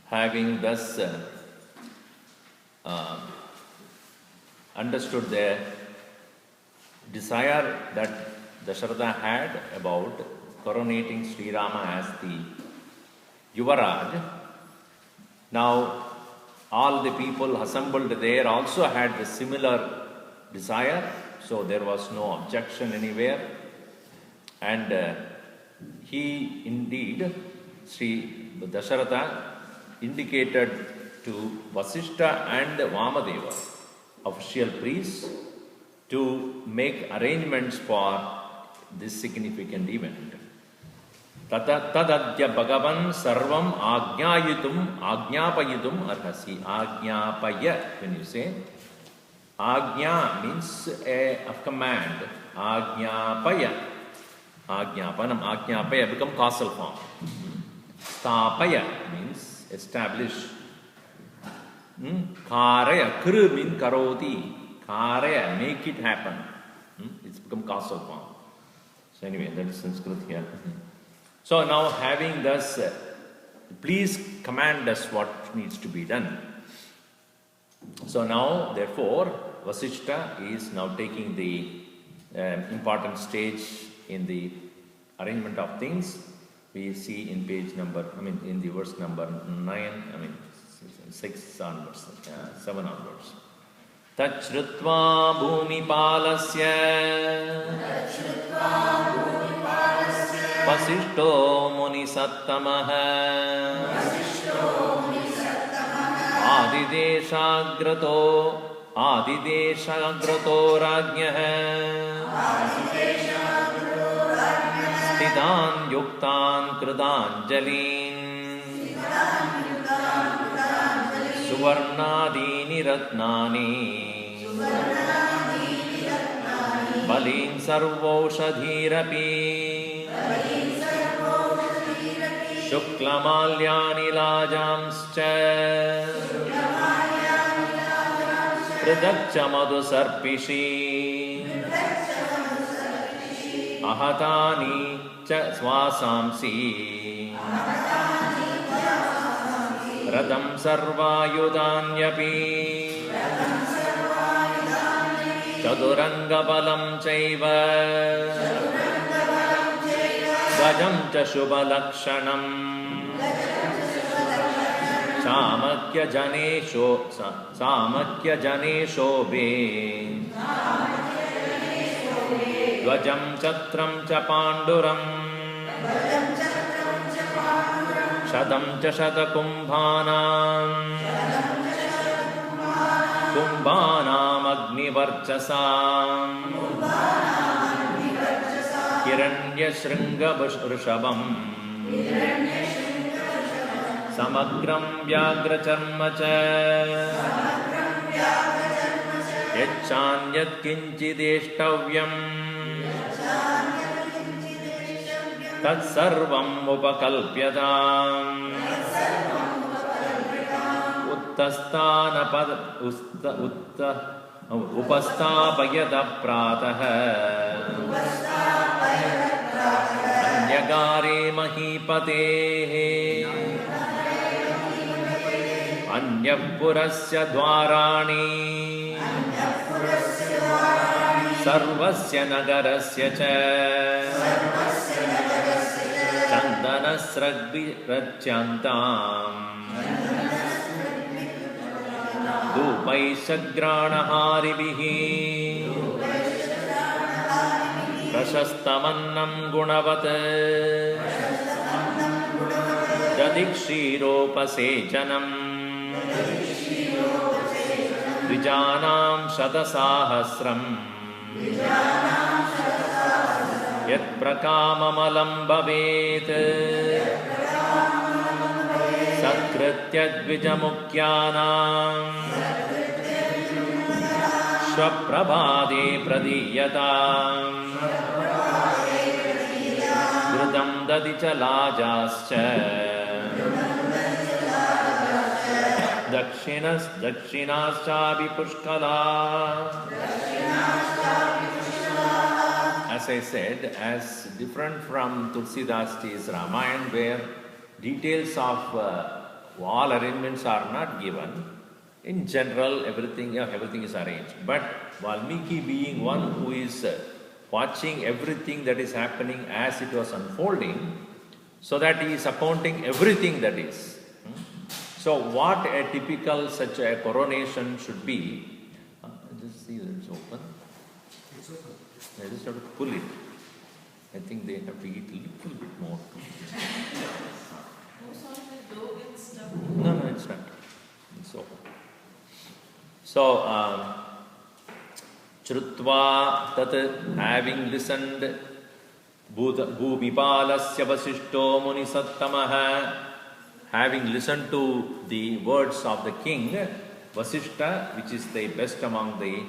Having thus understood the desire that Dasharatha had about coronating Sri Rama as the Yuvaraj, now all the people assembled there also had the similar desire, so there was no objection anywhere. And he indeed, Sri Dasharatha, indicated to Vasishtha and Vamadeva official priests to make arrangements for this significant event. Tadadya Bhagavan sarvam ajnapayitum arhasi. Ajnapaya, when you say, Ajna means a command. Ajnapaya. Ajnapanam, Ajnapaya become causal form. Stapaya means establish. Karaya, kru means karoti. Karaya, make it happen. It's become causal form. So anyway, that is Sanskrit here. So now having thus, please command us what needs to be done. So now, therefore, Vasishta is now taking the important stage in the arrangement of things. We see in page number, in the verse number 9, 6 onwards, 7 onwards. Tachrutva bhumipalasya Vasishto munisattamah Adideshagrato rajñah Stitan yuktan kridanjalin Suvarnadini ratnani Balin sarvoshadhirapi Shuklamalyani lajamscha Pridakcha madhu sarpishi Ahatani cha swasamsi Radam sarvayudanyapi Chadurangabalam chaiva Gajam cha shubhalakshanam Samakya janesho be Dvajam chatram cha panduram Shadam cha shatakumbhanam Kumbhanam agnivarchasam Hiranya shringa vrishabam Samagram vyagra charmacha Yachanyat kinchideshtavyam Tat sarvam upakalpyatam Upastapayata prataha Anyagare mahipatehe Anyapurasya dvarani Sarvasya nagarasya cha Chandanasragvi racyantam Dupaishagranaharibhihi Prashastamannam gunavat Jadikshirupasechanam Vijanam shatasahasram Yat prakamamalam bhavet Sakritya dvijamukyanam Swaprabhade pradiyatam Grudam dadichalajascha Dakshinaschabi pushkala. As I said, as different from Tulsidas' Ramayana, where details of all arrangements are not given, in general everything is arranged. But Valmiki being one who is watching everything that is happening as it was unfolding, so that he is accounting everything that is. So what a typical such a coronation should be, just see that it's open. It's open. I just have to pull it. I think they have to eat a little bit more. No, it's not. It's open. So Chrutva tat, having listened, Bhumipalasya Vasishto Munisattamah, having listened to the words of the king, Vasishta, which is the best among the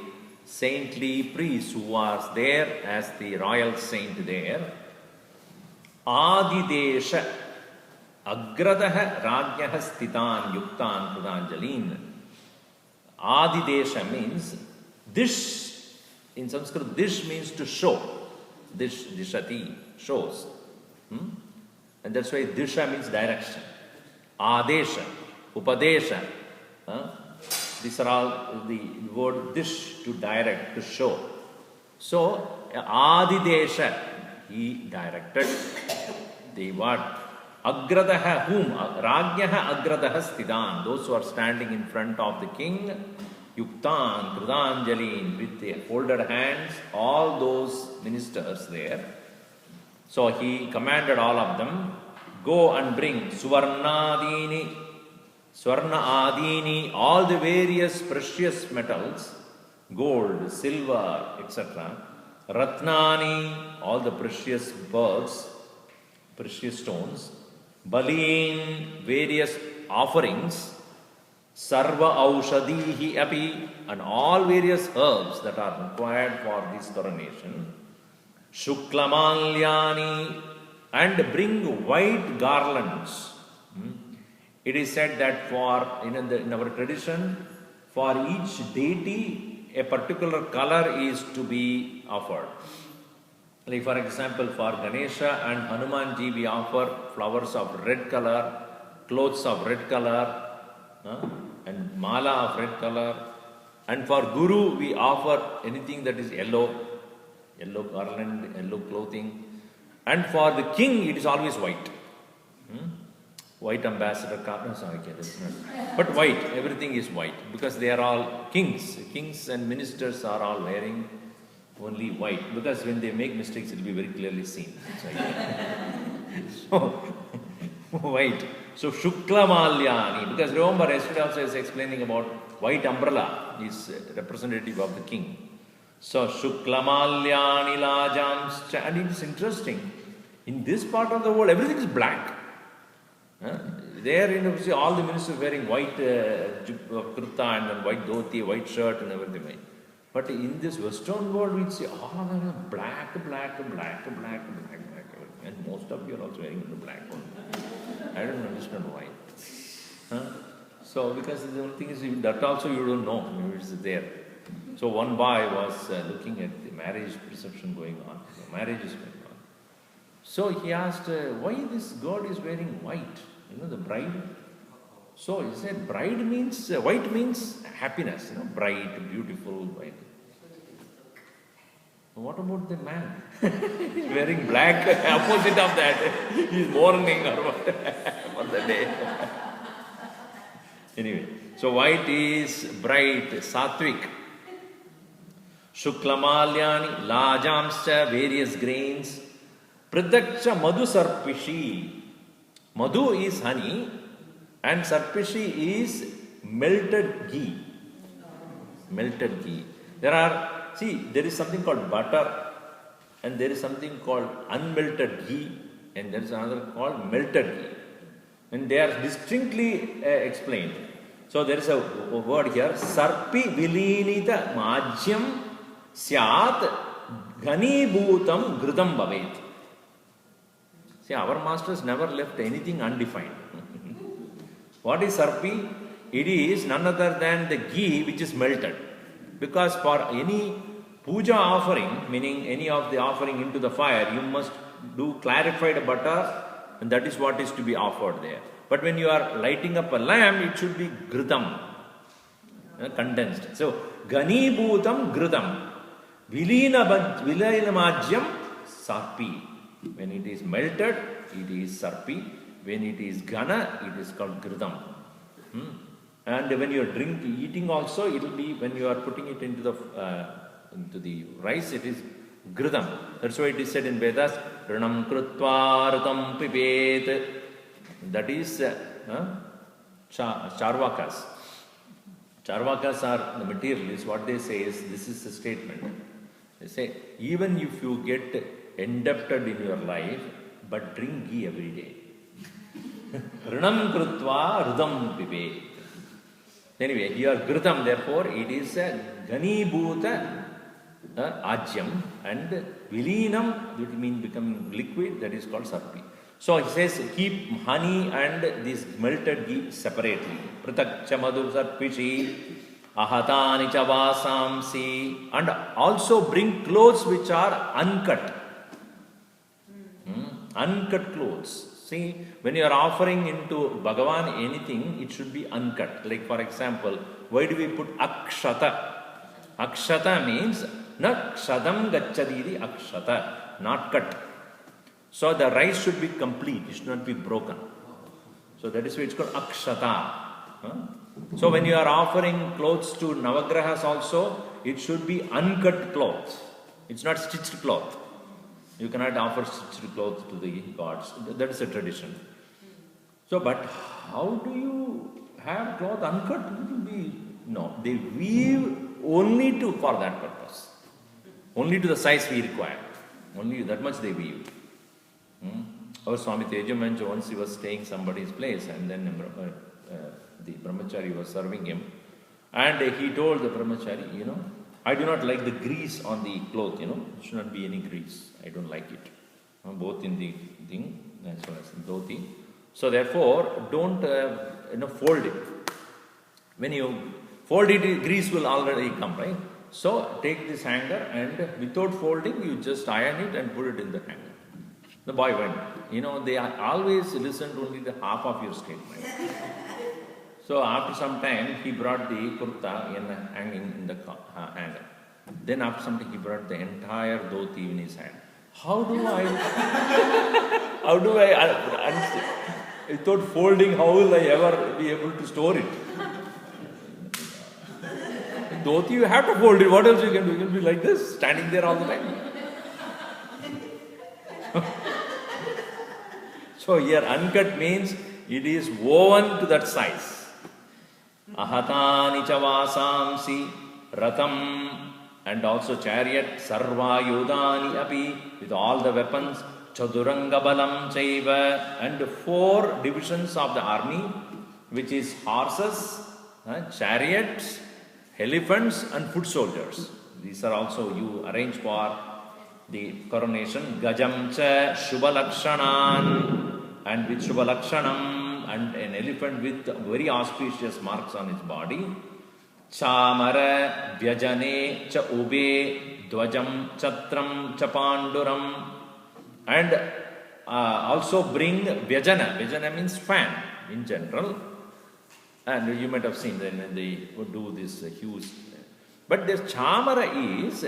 saintly priests who was there as the royal saint there, Adidesha Agradaha Rajyaha Stitan Yuktan Krudanjalin. Adidesha means dish. In Sanskrit, dish means to show. Dish, dishati, shows. And that's why disha means direction. Adesha, upadesha. These are all the word dish, to direct, to show. So, Adidesha, he directed the what? Agradaha, whom? Rajyaha agradaha stidan, those who are standing in front of the king, Yuktan, Krudanjalin, with the folded hands, all those ministers there. So he commanded all of them, go and bring Suvarna Adini, all the various precious metals, gold, silver, etc. Ratnani, all the precious pearls, precious stones. Balin, various offerings. Sarva Aushadhihi Api, and all various herbs that are required for this coronation. Shuklamalyani, and bring white garlands. It is said that in our tradition, for each deity, a particular color is to be offered. Like for example, for Ganesha and Hanumanji, we offer flowers of red color, clothes of red color, and mala of red color. And for Guru, we offer anything that is yellow garland, yellow clothing. And for the king, it is always white. White ambassador, but white, everything is white, because they are all kings. Kings and ministers are all wearing only white, because when they make mistakes, it will be very clearly seen. So, white. So, Shukla Malyani, because remember, yesterday also I was explaining about white umbrella is representative of the king. So, Shukla Malyani Lajams, and it is interesting. In this part of the world, everything is black. There, see all the ministers wearing white kurta and white dhoti, white shirt and everything. But in this Western world, we see all of them black. And most of you are also wearing the black one. I don't understand why. So, because the only thing is, that also you don't know, it's there. So, one boy was looking at the marriage reception going on. The marriage is going on. So, he asked, why this girl is wearing white? The bride. So, he said, white means happiness, bright, beautiful, white. What about the man? He's wearing black, opposite of that. He's mourning or what for the day. Anyway, so white is bright, sattvic. Shuklamalyani, lajamscha, various grains. Pridakcha madhu sarpishi. Madhu is honey and sarpishi is melted ghee. Melted ghee. There is something called butter and there is something called unmelted ghee and there is another called melted ghee. And they are distinctly explained. So there is a word here, sarpi vilinita majyam syat ghanibhutam ghrudam bhavet. See, our masters never left anything undefined. What is sarpi? It is none other than the ghee which is melted. Because for any puja offering, meaning any of the offering into the fire, you must do clarified butter, and that is what is to be offered there. But when you are lighting up a lamp, it should be ghrutam, condensed. So, ghanibhutam ghrutam, vilinamajyam sarpi. When it is melted, it is sarpi. When it is ghana, it is called ghrutam. And when you are eating also, it will be, when you are putting it into the rice, it is ghrutam. That's why it is said in Vedas, Ranam krutva rutam pipet. That is Charvakas. Charvakas are the materialists. What they say is, this is the statement. They say, even if you get indebted in your life, but drink ghee every day. Rinam krutva rudam pibe. Anyway, here Ghritam, therefore, it is a Ghanibhuta Ajyam, and Vilinam, it means becoming liquid, that is called Sarpi. So he says, keep honey and this melted ghee separately. Pratak chamadu sarpishi, ahatani chavasamsi, and also bring clothes which are uncut. Uncut clothes. See, when you are offering into Bhagavan anything, it should be uncut. Like for example, why do we put akshata? Akshata means na kshadam gacchadiri akshata, not cut. So the rice should be complete, it should not be broken. So that is why it's called akshata. So when you are offering clothes to Navagrahas also, it should be uncut clothes. It's not stitched cloth. You cannot offer stitched clothes to the gods. That is a tradition. So, but how do you have cloth uncut? It will be, no, they weave only for that purpose. Only to the size we require. Only that much they weave. Our Swami Tejamancha, once he was staying somebody's place, and then the brahmachari was serving him, and he told the brahmachari, I do not like the grease on the cloth, There should not be any grease. I don't like it. Both in the thing as well as in dhoti. So therefore, don't fold it. When you fold it, grease will already come, right? So take this hanger and without folding, you just iron it and put it in the hanger. The boy went. They always listen to only the half of your statement. So after some time, he brought the kurta hanging in the hanger. Then after some time, he brought the entire dhoti in his hand. How do I understand? Without folding, how will I ever be able to store it? Dhoti, you have to fold it. What else you can do? You can be like this, standing there all the time. So here, uncut means it is woven to that size. Ahatani chavasamsi ratam, and also chariot, sarva yudani api, with all the weapons, chaduranga balam chaiva, and 4 divisions of the army, which is horses, chariots, elephants, and foot soldiers. These are also you arrange for the coronation. Gajam cha shubhalakshanan, and with shubhalakshanam, and an elephant with very auspicious marks on its body. Chamara vyajane cha ube dvajam chatram chapanduram, and also bring vyajana. Vyajana means fan in general, and you might have seen then they would do this huge. But this chamara is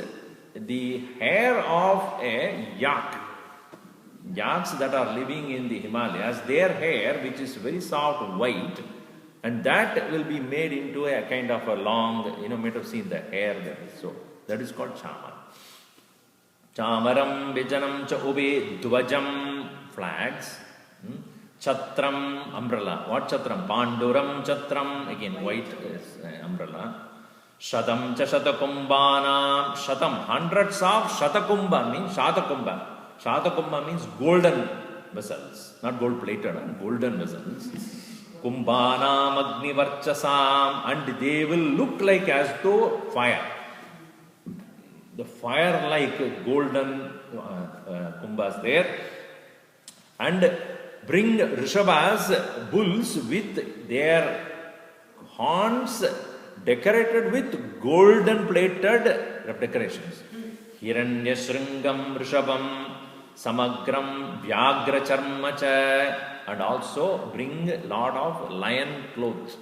the hair of a yak. Yaks that are living in the Himalayas, their hair, which is very soft white, and that will be made into a kind of a long, you might have seen the hair there. So that is called chamar. Chamaram vijanam cha ube dvajam, flags. Chatram, umbrella. What chatram? Panduram chatram, again white umbrella. Shatam cha shatakumbana, shatam, hundreds of shatakumbha means shatakumbha. Shatakumbha means golden vessels, not gold plated, golden vessels. Kumbhanam agni varchasam, and they will look like as though fire. The fire like golden kumbhas there. And bring Rishabhas, bulls with their horns decorated with golden plated decorations. Hiranya Sringam Rishabham Samagram Vyagra Charmacha, and also bring lot of lion clothes,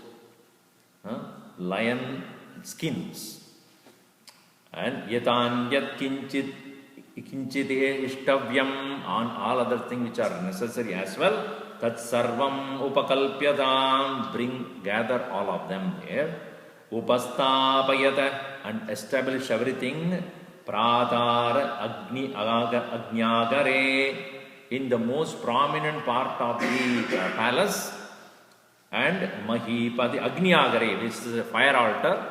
lion skins. And Yatan Yat Kinchit Ishtavyam, on all other things which are necessary as well. Tat Sarvam Upakalpyatam, gather all of them here. Upastapayata, and establish everything. Pratar Agnyagare, in the most prominent part of the palace. and Mahipati Agnyagare, which is a fire altar.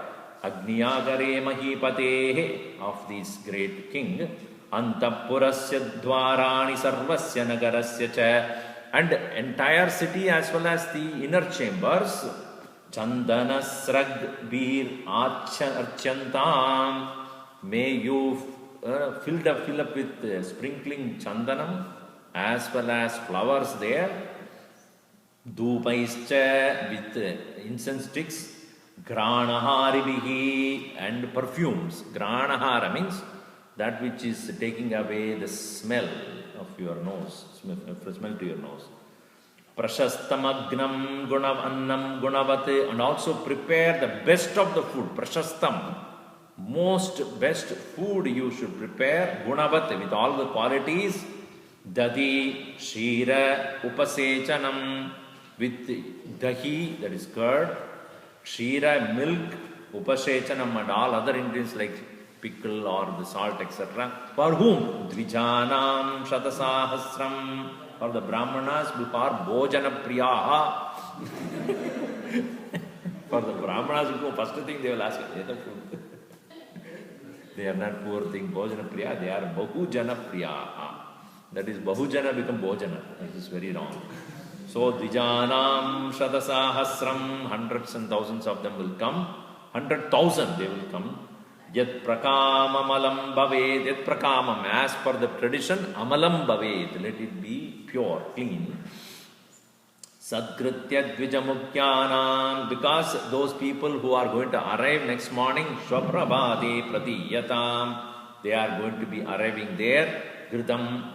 Agnyagare Mahipate of this great king. Antapurasya dvarani sarvasya nagarasya cha. And entire city as well as the inner chambers. Chandana srag bir archantam. May you fill up with sprinkling chandanam as well as flowers there. Dhupaischa with incense sticks. Granaharibihi and perfumes. Granahara means that which is taking away the smell of your nose, smell to your nose. Prashastamagnam gunavannam gunavate, and also prepare the best of the food. Prashastam, most best food you should prepare. Gunavat, with all the qualities. Dadi, shira, upasechanam, with dahi, that is curd. Shira, milk, upasechanam, and all other ingredients like pickle or the salt, etc. For whom? Dvijanam shatasahasram. For the brahmanas, for bhojana priyaha. For the brahmanas, first thing they will ask, food. They are not poor thing, bhojana priya, they are bahujana priyaha. That is, bahujana become bhojana. This is very wrong. So, dvijanam shatasahasram, hundreds and thousands of them will come. 100,000 they will come. Yat prakamamalam bhaved, yat prakamam, as per the tradition, amalam bhaved, let it be pure, clean. Sadgritya dvijamukyanam, because those people who are going to arrive next morning, swaprabhade pratiyatam, they are going to be arriving there. Gritam,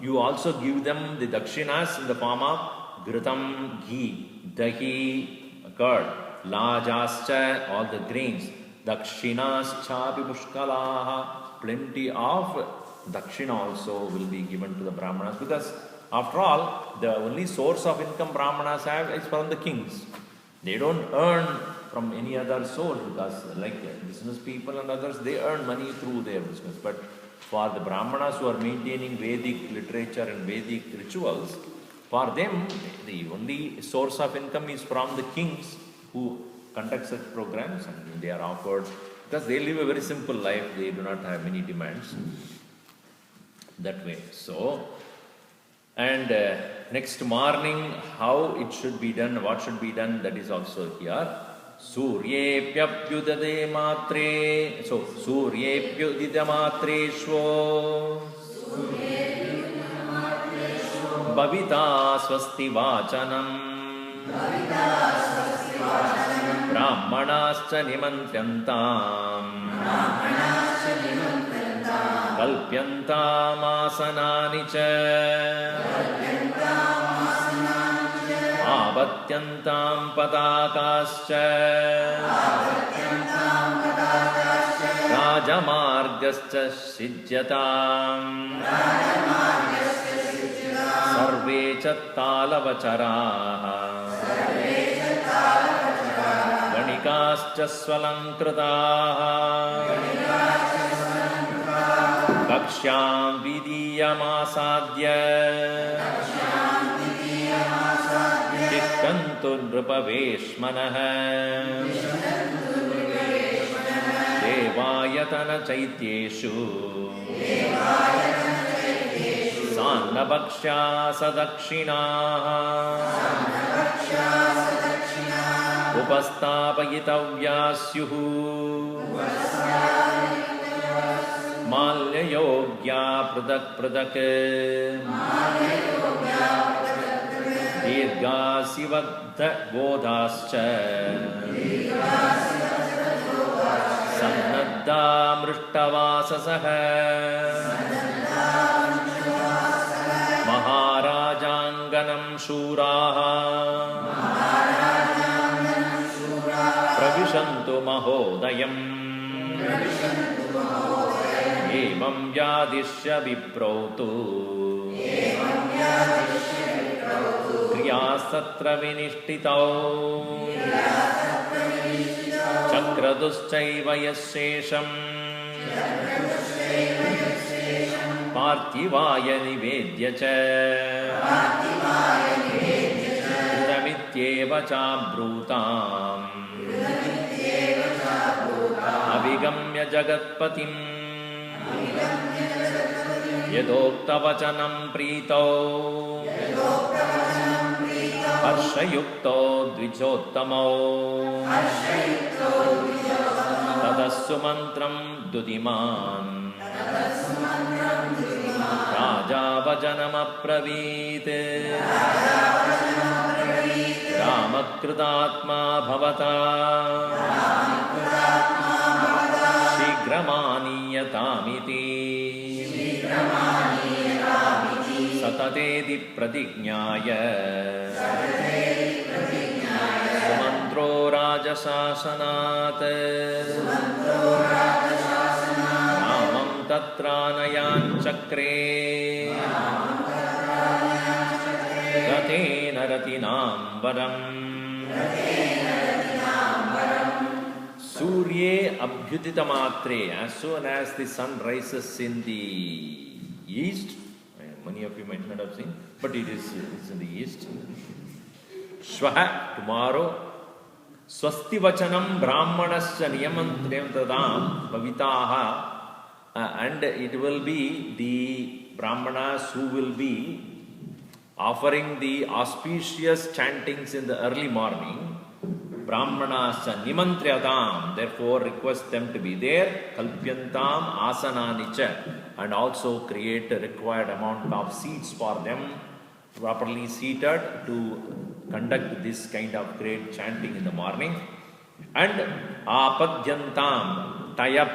you also give them the dakshinas in the form of gritam, ghee, dahi, curd, lajascha, all the grains. Dakshinas chapi pushkalaha, plenty of dakshina also will be given to the brahmanas, because after all, the only source of income brahmanas have is from the kings. They don't earn from any other source, because like business people and others, they earn money through their business. But for the brahmanas who are maintaining Vedic literature and Vedic rituals, for them the only source of income is from the kings who conduct such programs, and they are offered, because they live a very simple life, they do not have many demands that way. So, and next morning, how it should be done, what should be done, that is also here. Suryepyapyudade matre, so Suryepyudida matreshvo Bhavita swasti vachanam Brahmanascha nimantyantam Kalpyantam asanani cha Avatyantam patakascha Rajamargascha sijyatam Sarve chattalavacharaha Ganikascha swalankritaha Kakshyam vidiyamasadya Tishkantu nrupaveshmanaha Devayatana chaityeshu Sannabhaksha sadakshinaha Upastapayitavyāsyuhu Malyayogya pradak Dirghasivadha godhascha Sannadha mrishtavasasaha Maharajanganam shuraha Pravishantu mahodayam Evam yadishya viprautu Kriyasatra vinishtitau Chakraduscaiva yassesham Parthivaya nivedya cha बृहदित्येव चाब्रूताम् अभिगम्य जगत्पतिम् यदोक्तवचनं प्रीतौ हर्षयुक्तो द्विजोत्तमौ तदस्सु मन्त्रं दुदिमान् राजा वचनमब्रवीत् रामकृतात्मा भवता शीघ्रमानीयतामिति सततेति प्रतिज्ञाय सुमन्त्रो राजशासनात् रामं तत्रानयाञ्चक्रे गतेन रतिनाम्बरम् Surye abhyudita matre, as soon as the sun rises in the east, many of you might not have seen, but it's in the east. Shvaha, tomorrow, swasti vachanam brahmanasya niyamantadam bhavitaha, and it will be the brahmanas who will be offering the auspicious chantings in the early morning. Brahmanas nimantryatam, therefore request them to be there. Kalpyantam asananicha, and also create a required amount of seats for them, properly seated to conduct this kind of great chanting in the morning. And apadyantam, tie up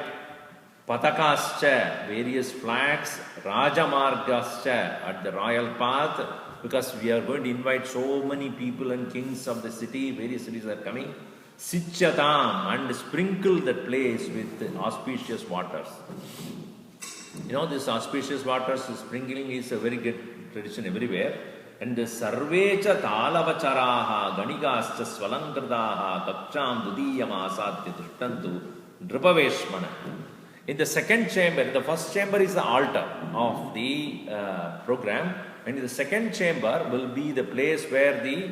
patakascha, various flags, rajamargascha, at the royal path, because we are going to invite so many people and kings of the city, various cities are coming. Sichatam, and sprinkle that place with auspicious waters. You know, this auspicious waters, sprinkling is a very good tradition everywhere. And the sarvecha talavacharaha ganikascha svalankradaha kapcham dudiyam asadya drishtantu drupaveshmana. In the second chamber, the first chamber is the altar of the program. And the second chamber will be the place where the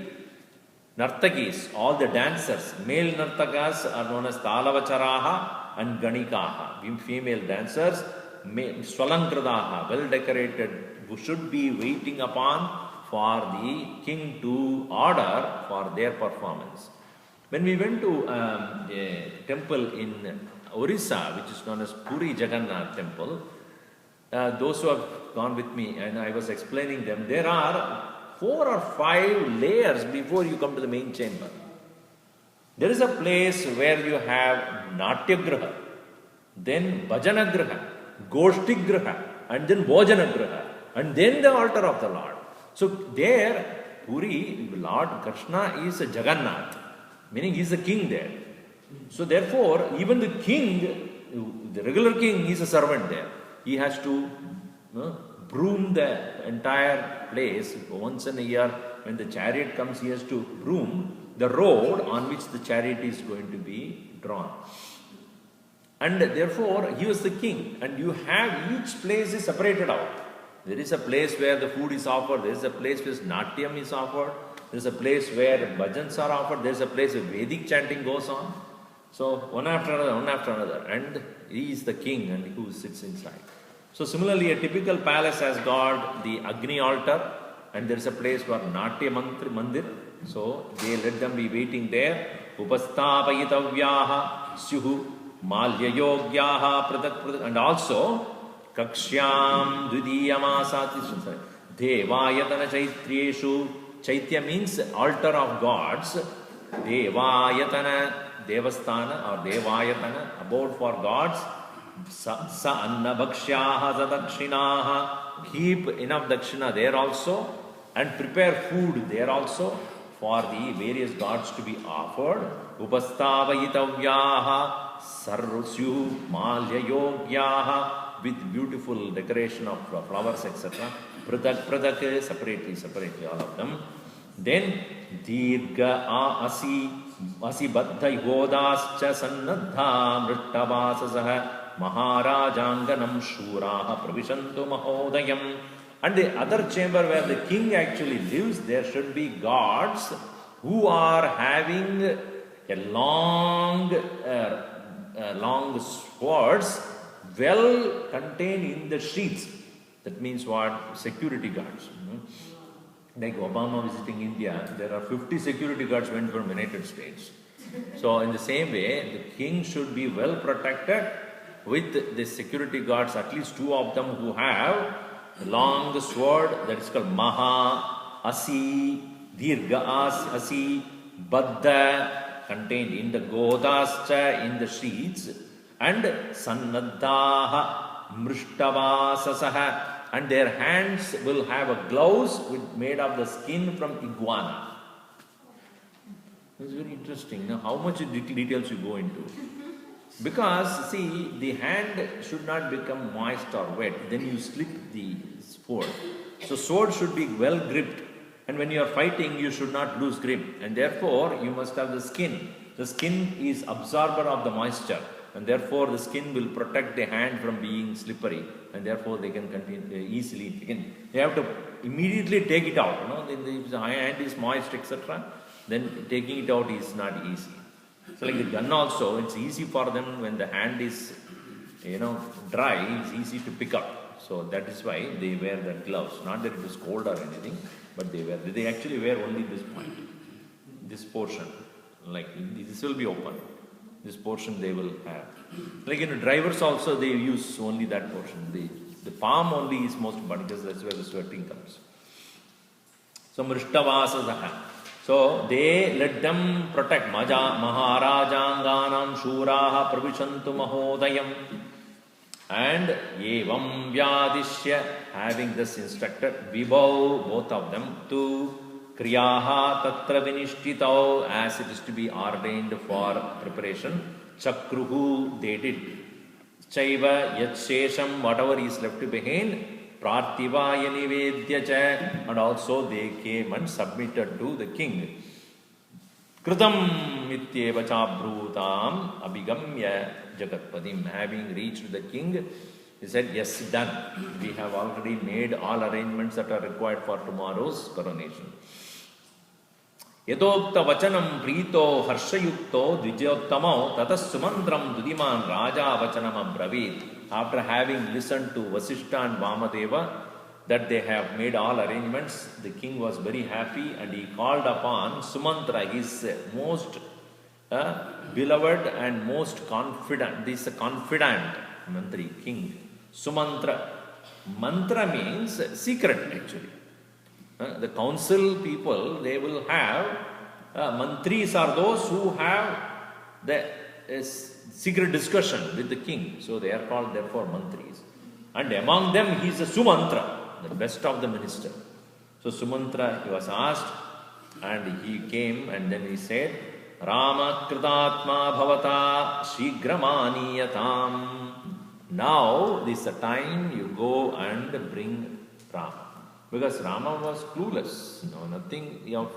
nartakis, all the dancers, male nartakas are known as talavacharaha and ganikaha, female dancers, swalankradaha, well decorated, who should be waiting upon for the king to order for their performance. When we went to a temple in Orissa, which is known as Puri Jagannath temple, those who have gone with me and I was explaining them, there are 4 or 5 layers before you come to the main chamber. There is a place where you have Natyagraha, then Bhajanagraha, Goshtigraha, and then Bhojanagraha, and then the altar of the Lord. So there, Puri, Lord Krishna is a Jagannath, meaning he is the king there. So therefore, even the king, the regular king, is a servant there. He has to broom the entire place. Once in a year, when the chariot comes, he has to broom the road on which the chariot is going to be drawn. And therefore, he was the king. And you have each place is separated out. There is a place where the food is offered. There is a place where Natyam is offered. There is a place where bhajans are offered. There is a place where Vedic chanting goes on. So one after another. And he is the king and who sits inside. So similarly, a typical palace has got the Agni altar, and there is a place for Natya Mandir. So they let them be waiting there. Upastapayitavyaha syuhu malya yogyaha pradak, and also kakshyam dvidiyamasaati devayatana chaitrieshu. Chaitya means altar of gods. Devayatana, devasthana or devayatana, abode for gods. Sa anna bhakshaha zadakshinaha, keep enough dakshina there also, and prepare food there also for the various gods to be offered. Upasthavayitavyaha sarvasyu malya yogyaha, with beautiful decoration of flowers, etc. Pradak, separately, all of them. Then dirga asi baddha yodascha sannadha mrittavasasaha Maharajanganam Shuraha Pravishantu Mahodayam. And the other chamber where the king actually lives, there should be gods who are having a long swords well contained in the sheaths. That means what? Security guards. Like Obama visiting India, there are 50 security guards went from United States. So in the same way, the king should be well protected with the security guards, at least 2 of them who have a long sword, that is called Maha, Asi, Dirgha Asi, Baddha, contained in the Godascha, in the sheaths, and Sannaddaha, Mrishtavasasaha, and their hands will have a gloves made of the skin from iguana. It's very interesting. Now, how much details you go into? Because, see, the hand should not become moist or wet. Then you slip the sword. So, sword should be well gripped. And when you are fighting, you should not lose grip. And therefore, you must have the skin. The skin is absorber of the moisture. And therefore, the skin will protect the hand from being slippery. And therefore, they can continue easily. They have to immediately take it out. If the hand is moist, etc., then taking it out is not easy. So like the gun also, it's easy for them when the hand is, dry, it's easy to pick up. So that is why they wear the gloves. Not that it is cold or anything, but they actually wear only this point, this portion. Like this will be open. This portion they will have. Like drivers also, they use only that portion. The palm only is most important because that's where the sweating comes. So Mrishtavasasaha. So they let them protect. Maharajanganam Shuraha Pravishantu Mahodayam. And Evam Vyadishya, having this instructed, Vibhav, both of them, to Kriyaha Tatra Vinishtitau, as it is to be ordained for preparation. Chakruhu, they did. Chaiva Yatshesham, whatever is left behind. Prarthivaya Nivedya cha, and also they came and submitted to the king. Kritam Mityeva Chabrutam Abhigamya Jagatpadim. Having reached the king, he said, yes, done. We have already made all arrangements that are required for tomorrow's coronation. Yadokta Vachanam Prito Harshayukto Dvijyottamo Tatas Sumantram Dudiman Raja Vachanam Abravit. After having listened to Vasishtha and Vamadeva, that they have made all arrangements, the king was very happy and he called upon Sumantra, his most beloved and most confident. This is a confidant mantri, king. Sumantra. Mantra means secret actually. The council people, they will have, mantris are those who have the secret discussion with the king. So they are called therefore mantris. And among them he is a Sumantra, the best of the minister. So Sumantra, he was asked and he came and then he said, Rama Kritatma Bhavata Shigramaniyatam. Now this is the time you go and bring Rama. Because Rama was clueless, nothing of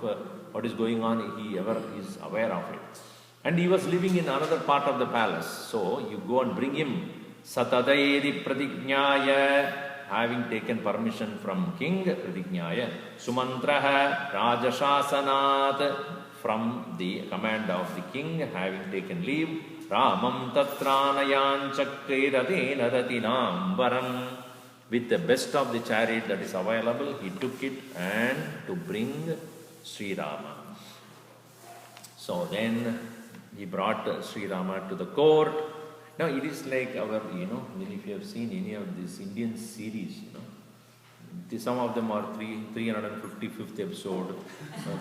what is going on, he ever is aware of it. And he was living in another part of the palace. So you go and bring him. Satadairi Pratignyaya, having taken permission from King Pratignyaya. Sumantraha Rajashasanat, from the command of the king, having taken leave. Ramam Tatranayan Chakriratena Ratinam Varam. With the best of the chariot that is available, he took it and to bring Sri Rama. So then he brought Sri Rama to the court. Now it is like our, if you have seen any of these Indian series, some of them are 355th episode,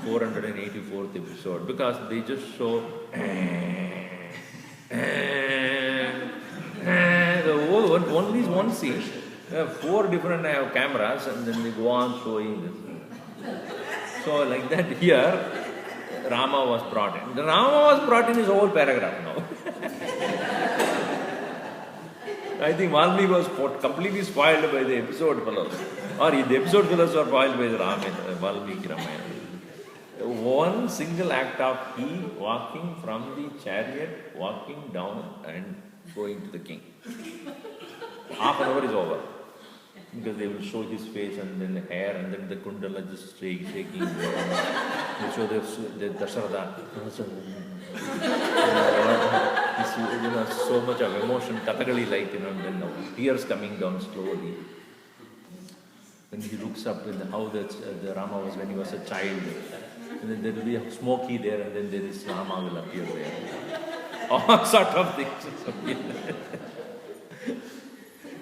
484th episode, because they just show only one scene. 4 different cameras and then they go on showing this. So like that here, Rama was brought in. The Rama was brought in his whole paragraph now. I think Valmiki was completely spoiled by the episode fellows. Or the episode fellows were spoiled by the Valmiki Ramayana. One single act of he walking from the chariot, walking down and going to the king. Half an hour is over. Because they will show his face and then the hair and then the kundala just shaking. They show the Dasharatha. So much of emotion, Kathakali like, and then tears coming down slowly. When he looks up in how the Rama was when he was a child, and then there will be a smoky there, and then there is Rama will appear there. All sort of things.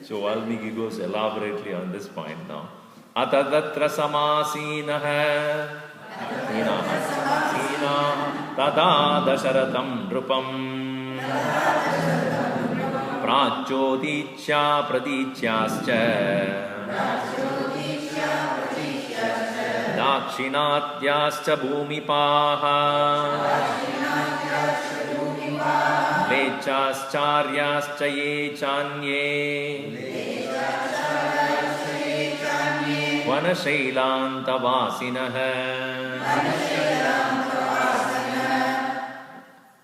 So Valmiki goes elaborately on this point now. Atadatra samasinaha tada Dasharatham Nrupam Prachodichya Pradichascha Dakshinatyascha Bhumipaha Lechascharyaschcha ye chanye Vanashailantavasinaha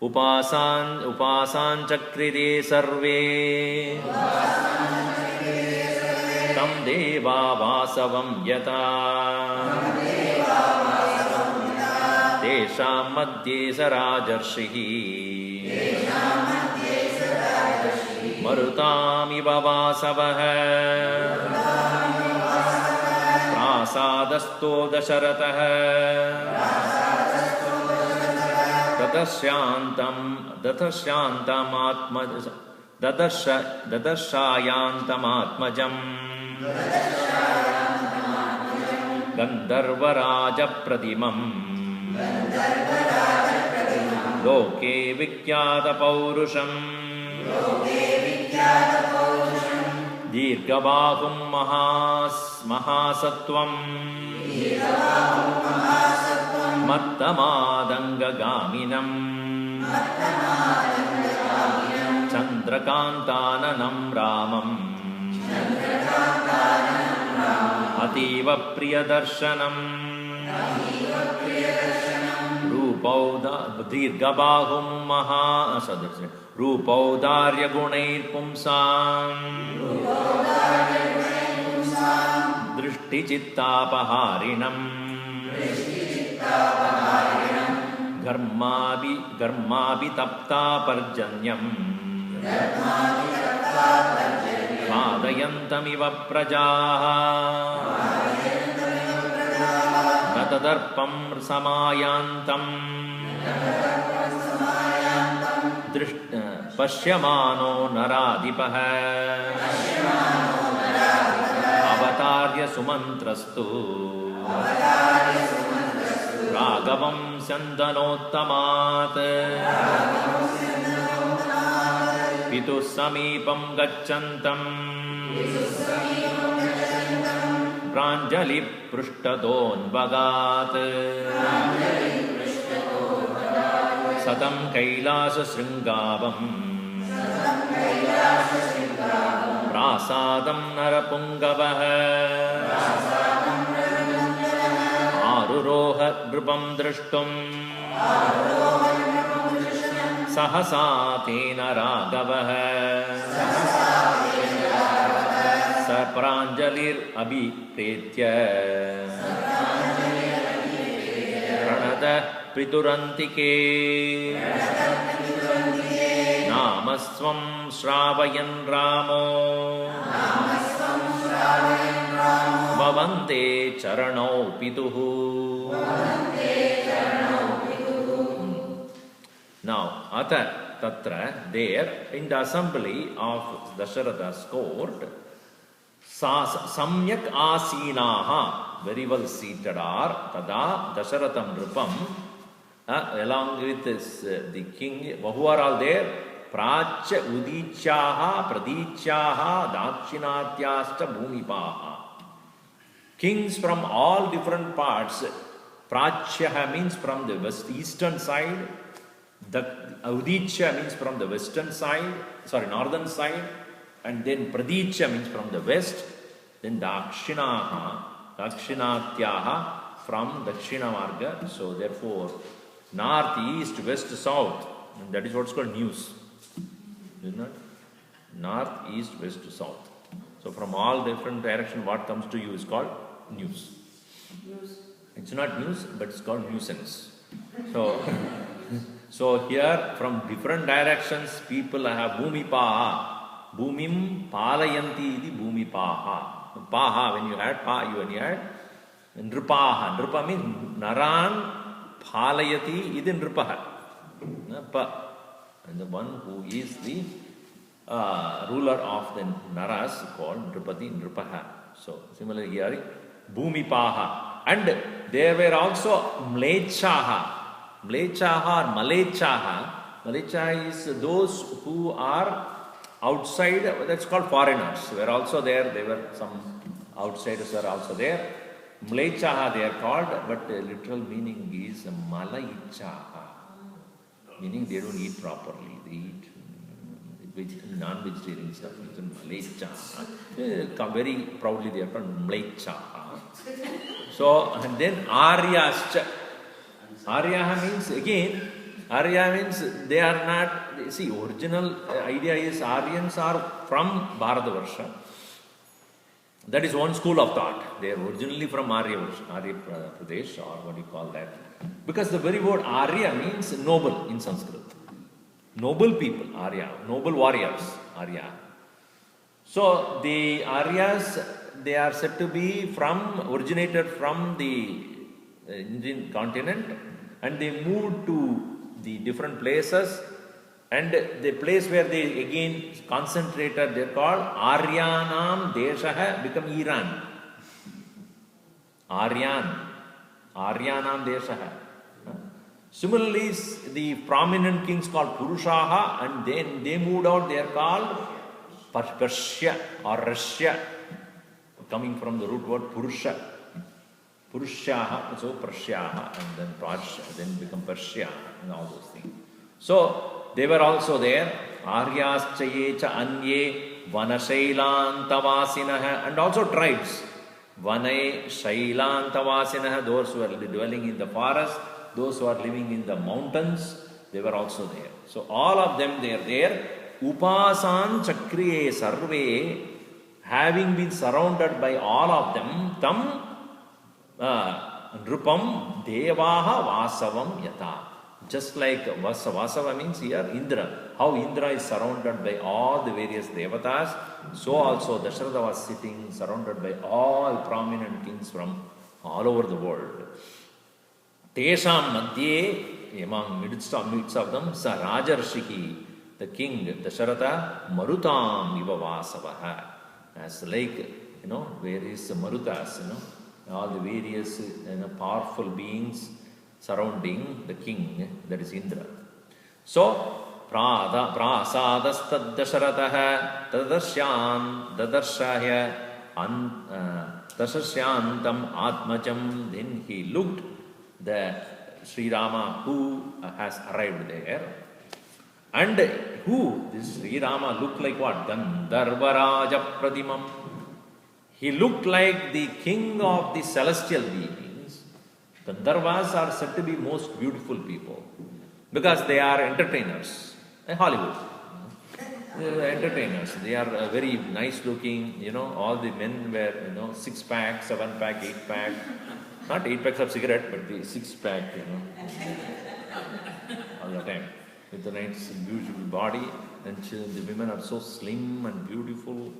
Upasan chakride sarve Tam deva vasavam yata Tesham madhye sarajarshihi Marutamiva vasavaha Prasadasto Dasharataha Dadashayantamatmajam Gandharvaraja Pradimam Loke Vikyata Paurusham Dirgabhagum Mahasatvam Mattamadangagaminam Chandrakantananam Ramam Ativa Priyadarshanam Dirgabhagum Rupaudarya Gunair Pumsam Drishti Chittapaharinam Garmabi Tapta Parjanyam Vadayantameva Prajaha Natadarpam Samayantam Pashyamano Naradipaha Avatarya Sumantrastu Ragavam Sandanottamat Pitu Samipam Gachantam Pranjali Prushtadon Bhagat Satam Kailasa Sringavam Prasadam Narapungavaha Aruroha Drupam Drishtum Sahasatena Ragavaha Sapranjalir Abhipretya Pranada Priturantike Namasvam Shravayan Ramo Bhavante Charano Pituhu. Now, Ata Tatra, there in the assembly of Dasharatha's court, Samyak Asinaha, very well seated are, Tada Dasharatham Nrupam, along with this, the king, who are all there? Prachya Udichaha, Pradichaha, Dakshinatyascha Bhumipaha. Kings from all different parts. Prachya means from the eastern side. The Udicha means from the western side, northern side. And then Pradicha means from the west. Then Dakshinatyaha from Dakshina Marga. So therefore, north, east, west, south. And that is what's called news. Isn't it? North, east, west, south. So So from all different directions, what comes to you is called news. It's not news, but it's called nuisance. So, so here from different directions, people have bhumipaha. Bhumim palayanti iti bhumipaha. Paha, when you add pa, when you add nripaha. Nripa means naran palayati iti nripaha. Pa. And the one who is the ruler of the naras called Nripati Nripaha. So similarly here, bhumipaha. And there were also mlechaha. Mlechaha or malechaha. Malecha is those who are outside, that's called foreigners. Were also there. There were some outsiders were also there. Mlechaha they are called, but the literal meaning is malaichaha. Meaning they don't eat properly. They eat non-vegetarian stuff. It's mlechaha. Very proudly they are called mlechaha. So, and then Aryascha. Aryaha means, again, Arya means they are not, see, original idea is Aryans are from Bharatavarsha. That is one school of thought. They are originally from Arya Pradesh, or what do you call that? Because the very word Arya means noble in Sanskrit. Noble people, Arya, noble warriors, Arya. So the Aryas, they are said to be originated from the Indian continent, and they moved to the different places, and the place where they again concentrated, they are called Aryanam Deshaha, become Iran. Aryanam Deshaha. Similarly, the prominent kings called Purushaha, and then they moved out, they are called Persia or Russia, coming from the root word Purusha. Purushaha, so Pershaha, and then Persha, then become Persia, and all those things. So they were also there. Aryaschaye cha anye vanashailantavasinaha, and also tribes. Vanai shailantavasinaha, those who are dwelling in the forest, those who are living in the mountains, they were also there. So all of them, they are there. Upasan chakriye sarve, having been surrounded by all of them, tam nrupam devaha vasavam yata. Just like Vasava means here Indra. How Indra is surrounded by all the various devatas, so also Dasharatha was sitting surrounded by all prominent kings from all over the world. Tesham madhye, among midst of them, Sa Rajarshiki, the king Dasharatha, Marutam iva Vasavaha. As like, various Marutas, all the various powerful beings surrounding the king, that is Indra. So, prasadastad dasharataha dadarshaya dasharshyantam atmacham. Then he looked the Sri Rama who has arrived there. And who? This Sri Rama looked like what? Gandharvaraja Pratimam. He looked like the king of the celestial beings. Gandharvas are said to be most beautiful people because they are entertainers. Hollywood. Entertainers. They are very nice looking. All the men wear, 6-pack, 7-pack, 8-pack. Not 8 packs of cigarette, but the 6-pack, all the time. With a nice, beautiful body. And the women are so slim and beautiful.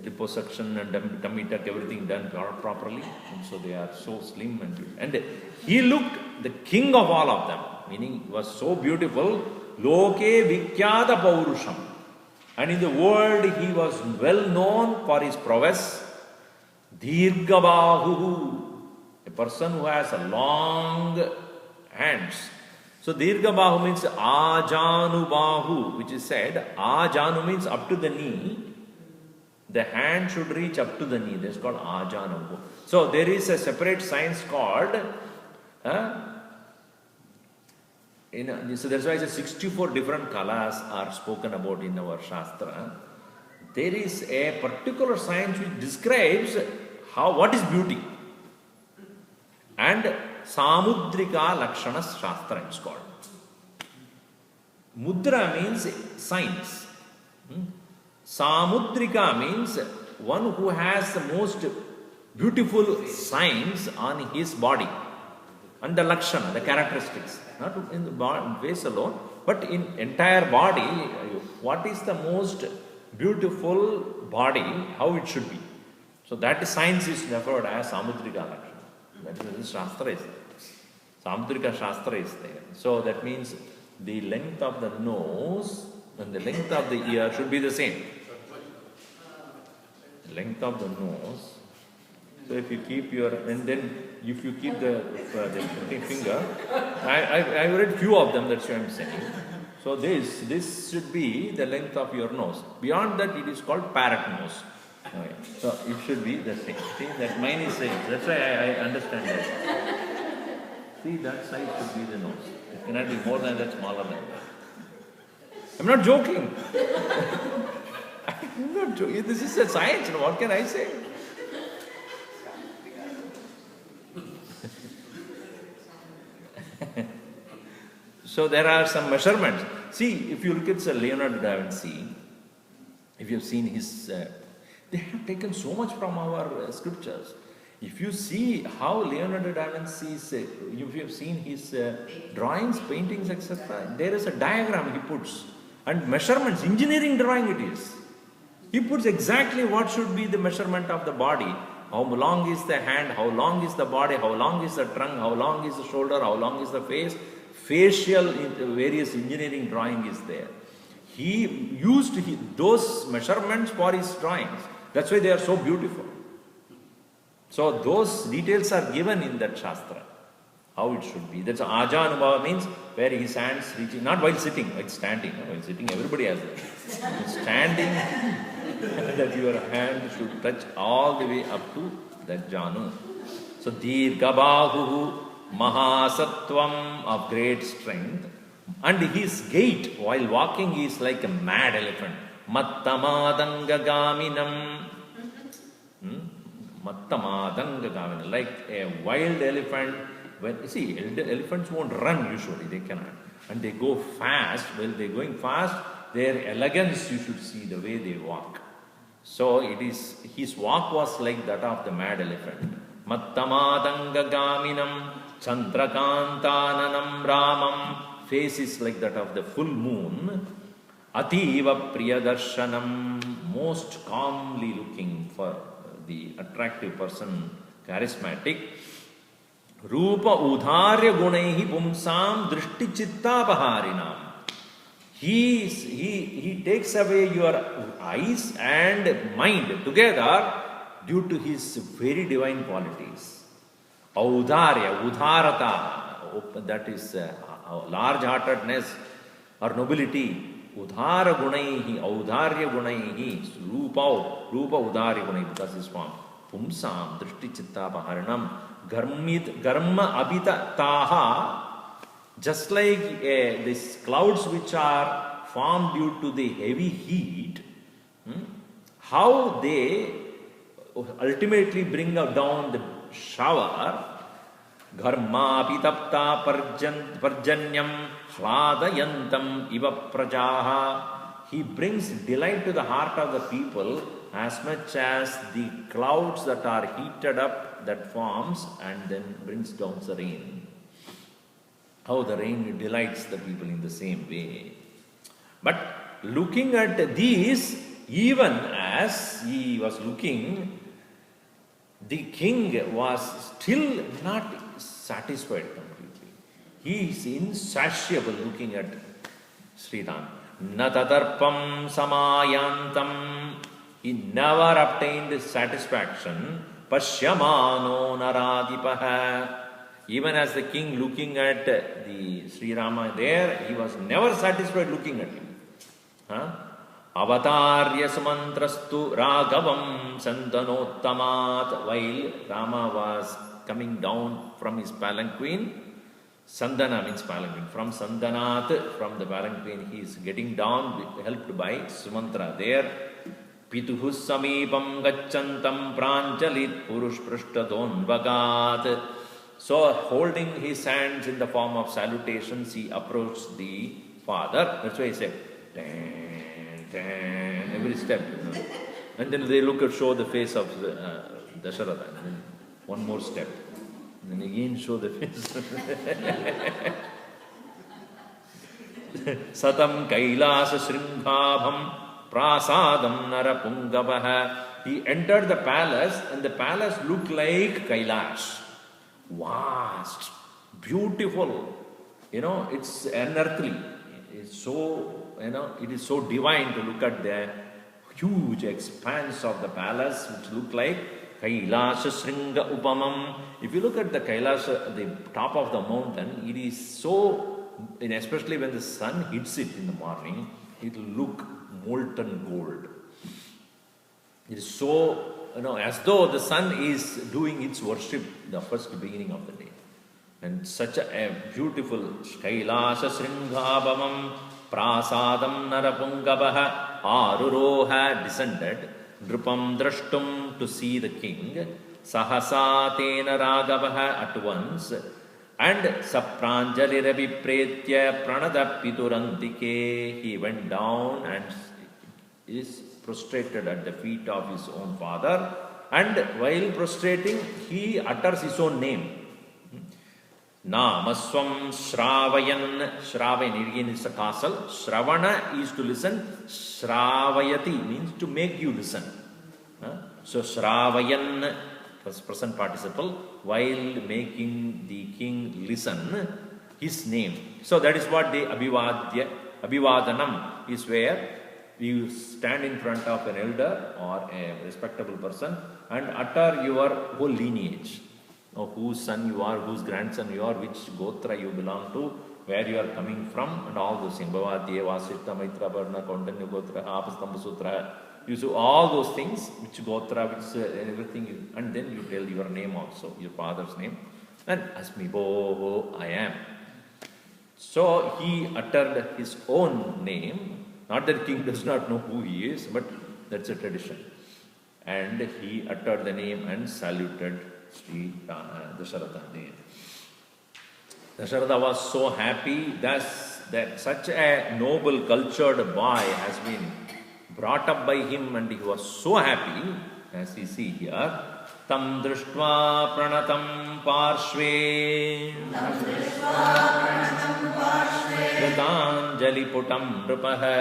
Liposuction and tummy tuck, everything done properly. And so they are so slim and beautiful. And he looked the king of all of them. Meaning, he was so beautiful. Loke Vikyata Paurusham. And in the world, he was well known for his prowess. Dirghabahu. A person who has long hands. So Dirghabahu means Ajanubahu, which is said, Ajanu means up to the knee. The hand should reach up to the knee. That's called Ajanubahu. So there is a separate science called, so that's why 64 different kalas are spoken about in our Shastra. There is a particular science which describes what is beauty. And Samudrika Lakshana Shastra is called. Mudra means signs. Samudrika means one who has the most beautiful signs on his body and the lakshana, the characteristics, not in the face alone, but in entire body. What is the most beautiful body, how it should be. So that science is referred as Samudrika Lakshana. That is the Shastra is there. Samudrika Shastra is there. So that means the length of the nose and the length of the ear should be the same. The length of the nose. So if you keep your, and then if you keep the finger, I read few of them, that's what I'm saying. So this should be the length of your nose. Beyond that, it is called parrot nose. Okay. So it should be the same. See, that mine is same. That's why I understand that. See, that side should be the nose. It cannot be more than that, smaller than that. I'm not joking. I'm not joking. This is a science. What can I say? So there are some measurements. See, if you look at Leonardo da Vinci, if you've seen his, they have taken so much from our scriptures. If you see how Leonardo da Vinci's, if you have seen his drawings, paintings, etc., there is a diagram he puts and measurements, engineering drawing it is. He puts exactly what should be the measurement of the body. How long is the hand, how long is the body, how long is the trunk, how long is the shoulder, how long is the face. Facial, various engineering drawing is there. He used those measurements for his drawings. That's why they are so beautiful. So those details are given in that Shastra, how it should be. That's Ajanubhava means where his hands reaching, not while sitting, like standing. While sitting, everybody has that. Standing, that your hand should touch all the way up to that Janu. So Dirghabahu Mahasatvam, of great strength, and his gait while walking is like a mad elephant. Mattamadangagaminam. Mattamadangagaminam, like a wild elephant. When you see, elephants won't run usually, they cannot, and they go fast. Well, they're going fast, their elegance you should see the way they walk. So it is, his walk was like that of the mad elephant. Mattamadangagaminam Chandrakantananam Ramam, face is like that of the full moon. Ativa Priyadarshanam, most calmly looking for the attractive person, charismatic. Rupa Udharya Gunaihi Pumsam Drishti Chittapaharinam. He takes away your eyes and mind together due to his very divine qualities. Audharya, Udharata, that is large-heartedness or nobility. Udhara Gunaihi, Audharya Gunaihi, Rupa Udharya Gunaihi, because his form. Pumsam, Drishti Chitta Paharanam, Garma Abhita Taha, just like these clouds which are formed due to the heavy heat, how they ultimately bring down the shower. Garma pitapta parjanyam hladayantam iva prajaha. He brings delight to the heart of the people as much as the clouds that are heated up that forms and then brings down the rain. How the rain delights the people in the same way. But looking at these, even as he was looking, the king was still not satisfied completely. He is insatiable looking at Sri Ram. Natadarpam samayantam. He never obtained satisfaction. Pashyamano naradipaha. Even as the king looking at the Sri Rama there, he was never satisfied looking at him. Avatarya sumantrastu ragavam sandanottamat. While Rama was coming down from his palanquin, Sandana means palanquin, from Sandanath, from the palanquin he is getting down, helped by Sumantra there. Pituhus samipam gacchantam pranjalit purush prashtadonvagat. So holding his hands in the form of salutations, he approached the father. That's why he said, every step. And then they look at, show the face of Dasharatha. And then one more step. And then again show the face. Satam Kailasa Sringhabham Prasadam Narapungavaha. He entered the palace, and the palace looked like Kailash. Vast, beautiful. It's unearthly. It's so, it is so divine to look at the huge expanse of the palace, which look like Kailasha Sringa Upamam. If you look at the Kailasha, the top of the mountain, it is so, and especially when the sun hits it in the morning, it will look molten gold. It is so, as though the sun is doing its worship the first beginning of the day. And such a beautiful Kailasha Sringhabhamam Prasadam Narapungavaha Aruroha descended Drupam Drashtum to see the king Sahasa Tena Ragavaha at once, and Sapranjali Rabi Pretya Pranada Piturantike. He went down and is prostrated at the feet of his own father, and while prostrating he utters his own name. Namaswam Shravayan. Shravayan again is a castle. Shravana is to listen. Shravayati means to make you listen. So Shravayan was present participle, while making the king listen his name. So that is what the Abhivadanam is, where you stand in front of an elder or a respectable person and utter your whole lineage, whose son you are, whose grandson you are, which Gotra you belong to, where you are coming from, and all those things. Bhavadye, Vasishta, Maitra, Varna, Kaundanya Gotra, Apastamba Sutra. You do all those things, which Gotra, which everything, and then you tell your name also, your father's name, and Asmi Boho, I am. So he uttered his own name. Not that king does not know who he is, but that's a tradition. And he uttered the name and saluted Sri Dasharatha. Dasharatha was so happy that such a noble, cultured boy has been brought up by him, and he was so happy, as we see here. Tam drishtva pranatam parshve Kritanjali putam nrupaha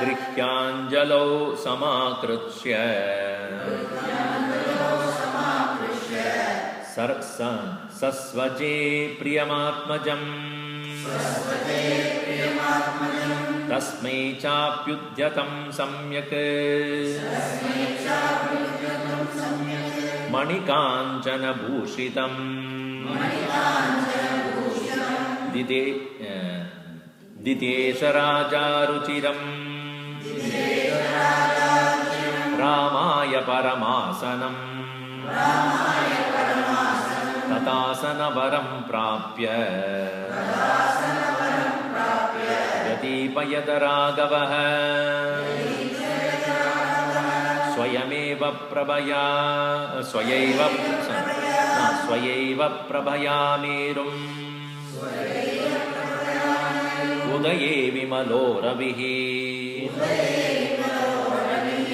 Grihyanjalo samakrutsya Sasvaje priyamatmajam Tasmai chapyudyatam samyak Manikanchana bhushitam Didesha raja ruchiram Ramaya paramasanam Tatasana varam prapya Yatipayata ragavaha Swayameva prabhaya Swayeva prabhaya merum Udaye vimalo ravihi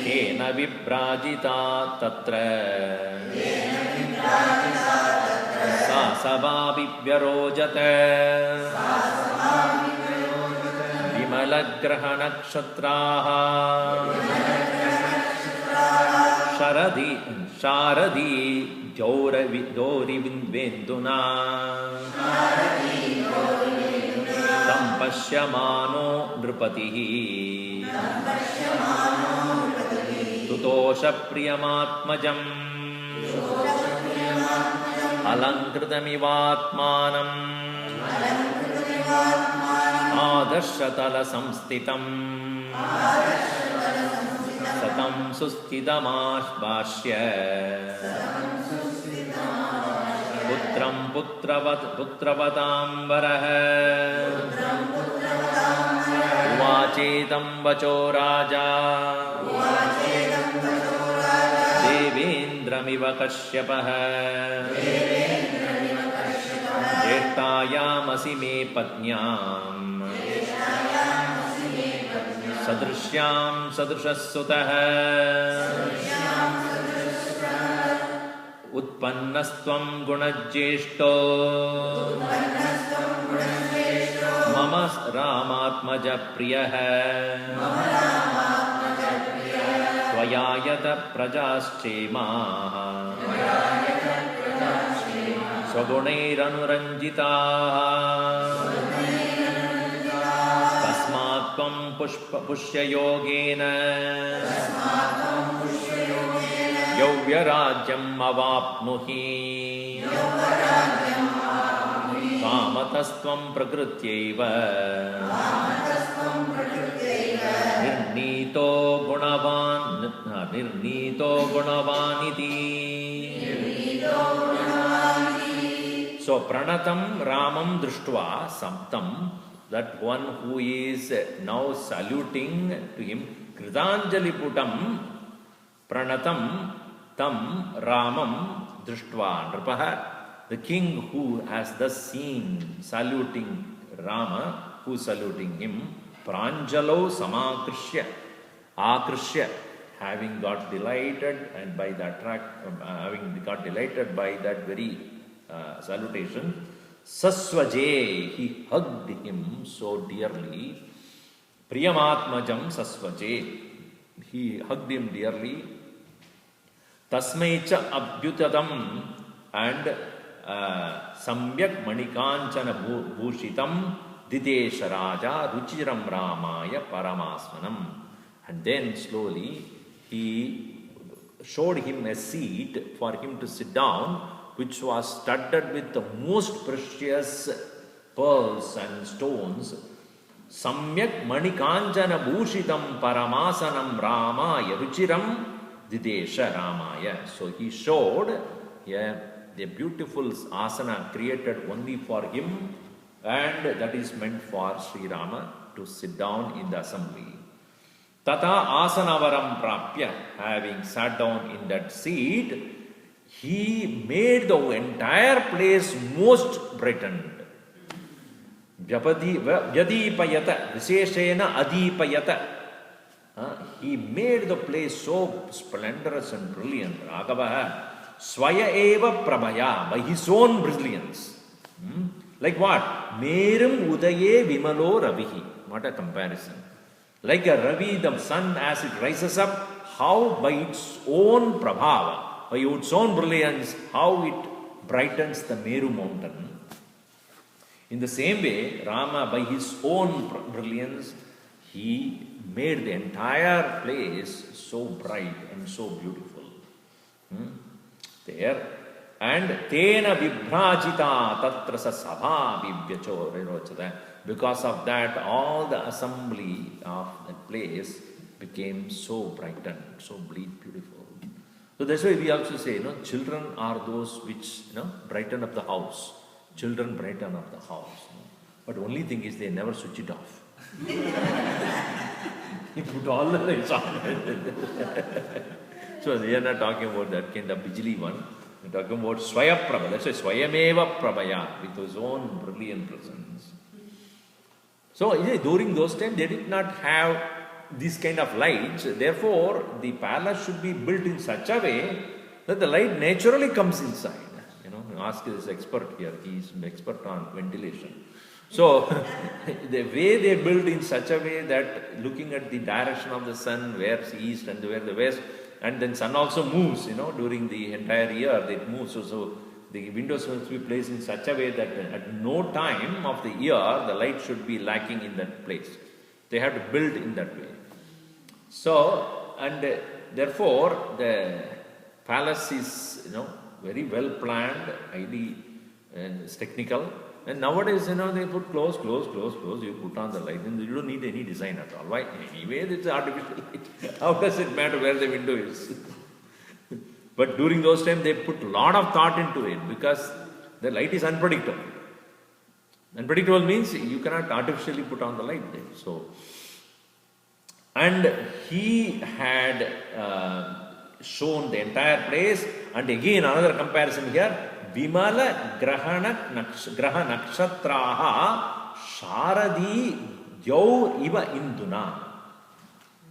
Kena vibrajita tatra Sa sabha vivyarojata Vimalagraha nakshatraha Sharadi Jori Venduna Tampashyamano Nrupatihi Tutosha Priyamatmajam Alankritamivatmanam Adarshatala samstitam Satam sustidamashbhashya Putram putravadambarah Uvachetam vacho raja Devendramiva kashyapah Jeshtayamasi me patnyam Sadrishyam sadrishasutah Utpannastvam gunajjeshto Mama Ramatmaja priyah Tvayayata prajaschemaha Swagunairanurranjitaha Tasmatvam pushyayogena Yavyarajyam avapnuhi Kamatastvam prakrityaiva Nirnito gunavaniti. So pranatam ramam drishtva samtam, that one who is now saluting to him, kritanjali putam pranatam tam ramam drishtva. Nripaha, the king who has thus seen saluting Rama, who is saluting him, pranjalo samakrishya akrishya, having got delighted and by the having got delighted by that very salutation, sasvaje, he hugged him so dearly. Priyamatmajam sasvaje, he hugged him dearly. Tasmaicha abhyutadam, and samyak manikanchana bhushitam didesha raja ruchiram ramaya paramasmanam. And then slowly he showed him a seat for him to sit down, which was studded with the most precious pearls and stones. Samyak manikanchana bhushitam paramasanam ramaya ruchiram didesha ramaya. So he showed the beautiful asana created only for him, and that is meant for Sri Rama to sit down in the assembly. Tata asanavaram prapya, having sat down in that seat, he made the entire place most brightened. Vyadipayata, Visheshena adipayata. He made the place so splendorous and brilliant. Ragavaha Swaya eva prabhaya, by his own brilliance. Like what? Merum udaye vimalo ravihi. What a comparison. Like a Ravi, the sun as it rises up, how by its own prabhava, by its own brilliance, how it brightens the Meru mountain. In the same way, Rama, by his own brilliance, he made the entire place so bright and so beautiful. There, and tena vibhrajita tatra sa sabha vibhyacho. Because of that, all the assembly of that place became so brightened, so beautiful. So that's why we also say, children are those which, brighten up the house. Children brighten up the house. But only thing is they never switch it off. You put all the lights on. So we are not talking about that kind of bijli one. We are talking about Swayaprabha. That's why Swayameva Prabhaya, with his own brilliant presence. So during those times they did not have these kind of lights. Therefore, the palace should be built in such a way that the light naturally comes inside. Ask this expert here. He is an expert on ventilation. So, the way they built in such a way that looking at the direction of the sun, where's east and where the west, and then sun also moves, during the entire year, it moves. So the windows must be placed in such a way that at no time of the year, the light should be lacking in that place. They have to build in that way. So, and therefore, the palace is, very well planned, highly technical. And nowadays, they put close, you put on the light, and you don't need any design at all. Why? Anyway, it's artificial light. How does it matter where the window is? But during those times, they put a lot of thought into it because the light is unpredictable. Unpredictable means you cannot artificially put on the light there. So, and he had shown the entire place, and again another comparison here. Vimala graha nakshatraha sharadi dyaur iva induna.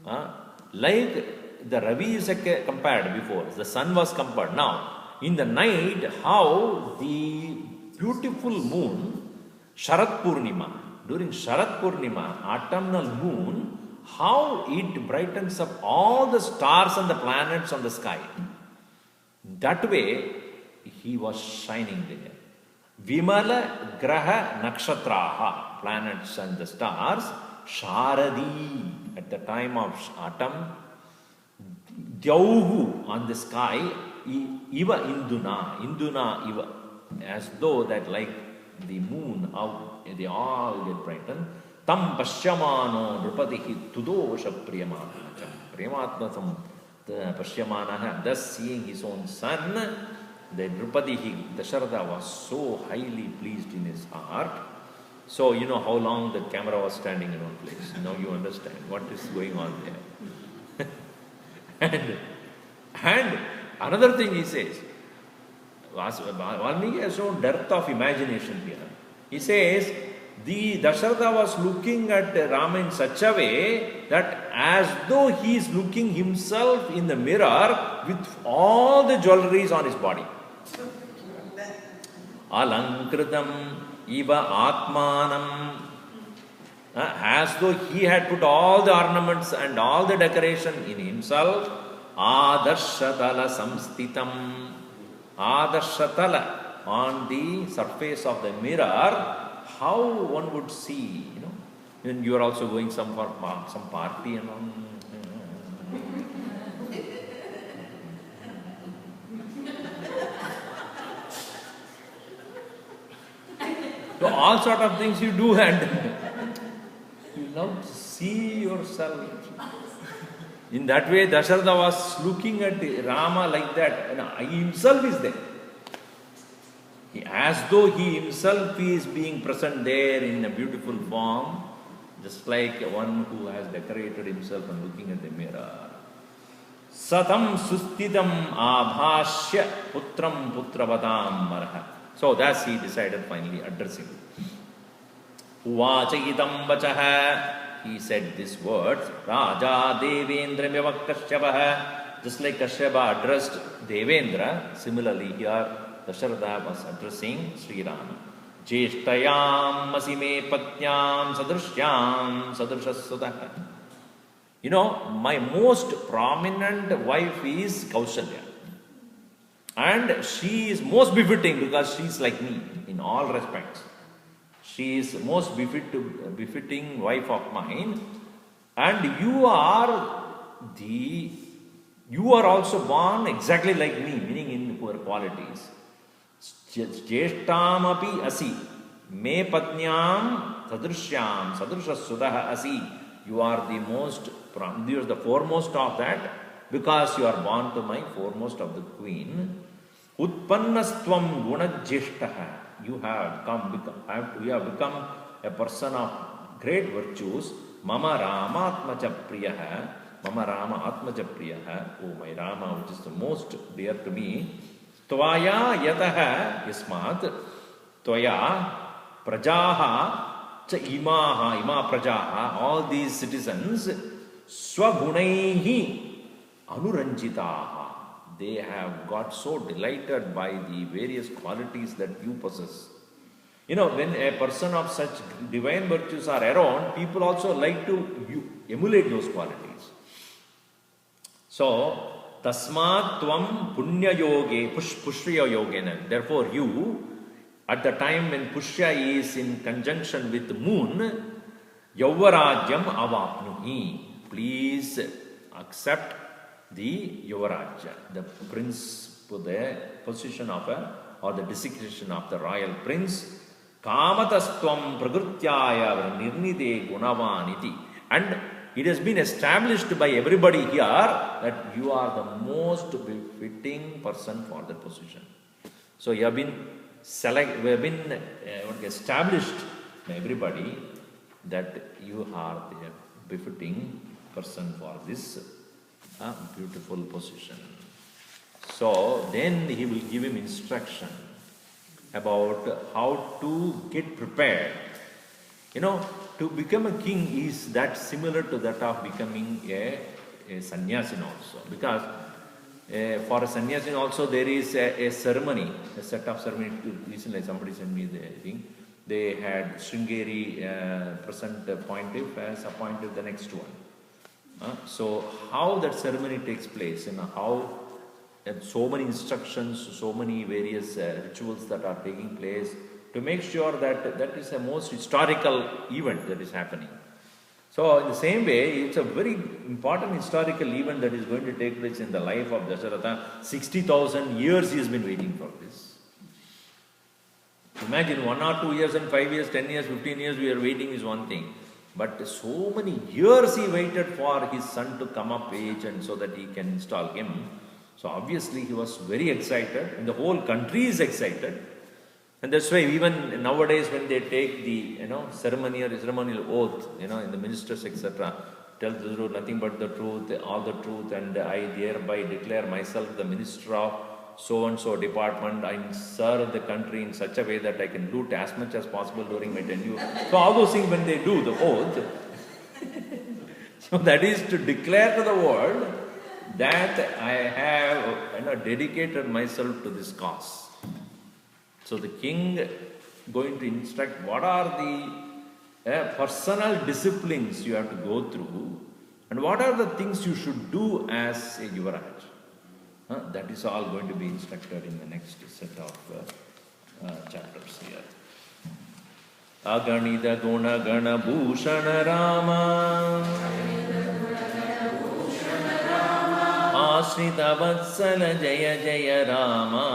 Like the Ravi is compared before, the sun was compared. Now, in the night, how the beautiful moon, Sharat Purnima, during Sharat Purnima, autumnal moon, how it brightens up all the stars and the planets on the sky. That way, he was shining there. Vimala Graha Nakshatraha, planets and the stars, Sharadi, at the time of autumn, Dyauhu, on the sky, Iva Induna Iva, as though that like the moon, how they all get brightened. Tam Pashyamano Nrupadihi Tudosha Priyamatmacham. Priyamatmacham Pashyamanaha, thus seeing his own son, the Nrupadihi, Dasharatha was so highly pleased in his heart. So, you know how long the camera was standing in one place. Now you understand what is going on there. and another thing he says, Valmiki has shown depth of imagination here. He says, the Dasharatha was looking at Rama in such a way that as though he is looking himself in the mirror with all the jewelries on his body. Alankritam Iva Atmanam, as though he had put all the ornaments and all the decoration in himself. Adarshatala Samstitam, Adarshatala, on the surface of the mirror, how one would see, you know, when you are also going some party and all. So all sort of things you do, and you love to see yourself. In that way, Dasharatha was looking at Rama like that, and he himself is there. As though he himself is being present there in a beautiful form, just like one who has decorated himself and looking at the mirror. Satam sustitam abhashya putram putravatam marha. So that's he decided finally addressing. Uvacha idam vachaha. He said these words. Raja Devendra Vyavak Kashyapa. Just like Kashyapa addressed Devendra, similarly here Dasharatha was addressing Sri Rama. Jeshtayam masime patnyam sadrishyam sadrishasutaha. You know, my most prominent wife is Kaushalya. And she is most befitting because she is like me in all respects. She is most befitting wife of mine. And you are also born exactly like me, meaning in poor qualities. Jeshtam api asi. Me patnyam sadrishyam sadrishasudaha asi. You are the foremost of that because you are born to my foremost of the queen. Utpannastvam gunajeshtaha. You have become a person of great virtues. Mama Rama Atmaja Priyaha. Mama Rama Atmaja Priyaha. Oh, my Rama, which is the most dear to me. Tvaya yataha yasmat. Tvaya prajaha cha ima prajaha. All these citizens swagunaihi anuranjitaha. They have got so delighted by the various qualities that you possess. You know, when a person of such divine virtues are around, people also like to emulate those qualities. So, tasmat tvam punya yoge, pushya yogena. Therefore, you, at the time when Pushya is in conjunction with the moon, yavarajyam avapnuhi. Please accept the Yuvaraja, the prince, the position of or the designation of the royal prince. Kamatastvam pragrutyaya nirnide gunavaniti. And it has been established by everybody here that you are the most befitting person for the position. So you have been established by everybody that you are the befitting person for this beautiful position. So then he will give him instruction about how to get prepared. You know, to become a king is that similar to that of becoming a sannyasin also. Because for a sannyasin also there is a ceremony, a set of ceremony. Recently somebody sent me the thing. They had Sringeri present pontiff as appointed the next one. So how that ceremony takes place and how so many instructions, so many various rituals that are taking place to make sure that that is a most historical event that is happening. So in the same way, it's a very important historical event that is going to take place in the life of Dasharatha. 60,000 years he has been waiting for this. Imagine 1 or 2 years and 5 years, 10 years, 15 years we are waiting is one thing. But so many years he waited for his son to come of age and so that he can install him. So obviously he was very excited and the whole country is excited. And that's why even nowadays when they take the ceremonial oath, in the ministers, etc., tell the truth, nothing but the truth, all the truth, and I hereby declare myself the minister of so and so department. I serve the country in such a way that I can loot as much as possible during my tenure. So all those things when they do the oath, so that is to declare to the world that I have dedicated myself to this cause. So the king going to instruct what are the personal disciplines you have to go through and what are the things you should do as a Yuvaraj. That is all going to be instructed in the next set of chapters here. Aganida Guna Gana Bhushana Rama Ashrita Vatsala Jaya Jaya Rama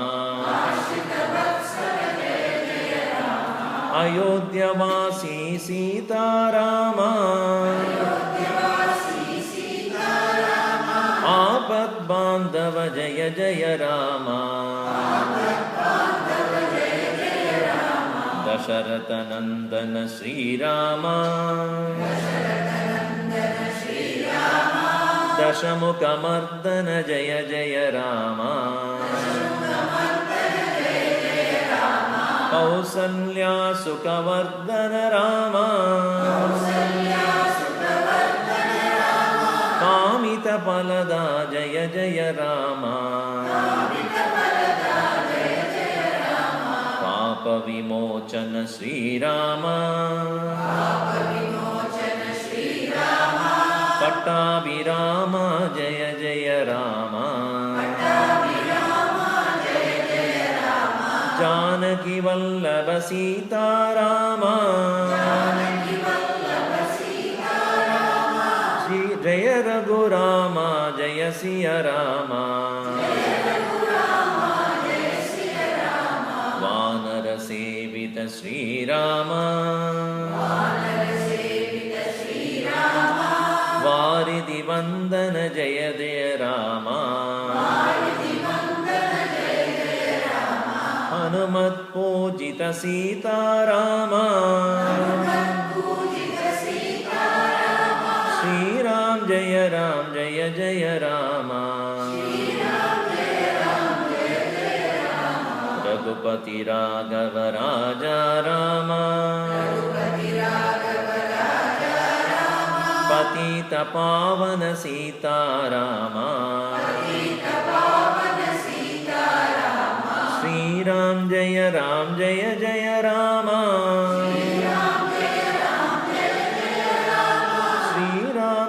Ayodhya Vasi Sita Rama Apat Bandhava Jaya Jaya Rama Dasharatha Nandana Sri Rama Dashamukha Mardana Jaya Jaya Rama Kausalya Sukhavardhana Rama Kamita Palada Jaya Jaya Rama Papa Vimochana Sri Rama Pattabhirama Jaya Jaya Rama Janaki Vallabha Sita Rama Jaya Raghu Rama Jaya Siya Rama Vanara Sevita Sri Rama Varidhi Vandana Jaya Jaya Rama Hanumat Pujita Sita Rama Sri Ram Jaya Jaya Rama Raghupati Raghava Raja Rama Patita Pavana Sita Rama Sri Ram Jaya Jaya Rama Sri Ram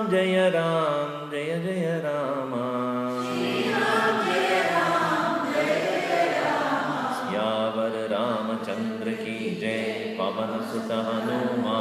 Jaya Jaya Rama Yavar Ramachandra ki Jai Pavan Sutta Hanuman